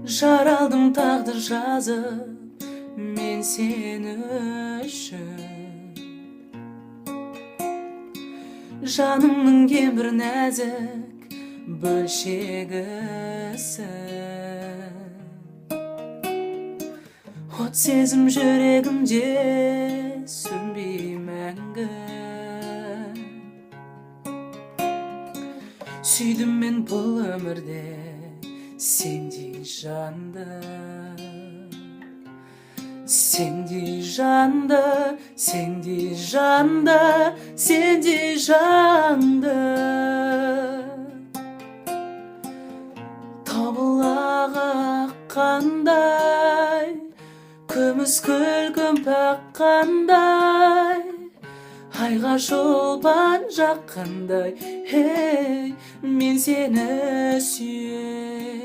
Жаралдым тағдыр жазып мен сені үшін. Жанымның ең бір нәзік бөлшегісің. От сезім жүрегімде сөнбей мәңгі. Сүйдім мен бұл өмірде сендей жанды, сендей жанды, сендей жанды, сендей жанды. Тобылағы аққандай, күміс күлкім қаққандай, айға шолпан жаққандай, мен сені сүйем.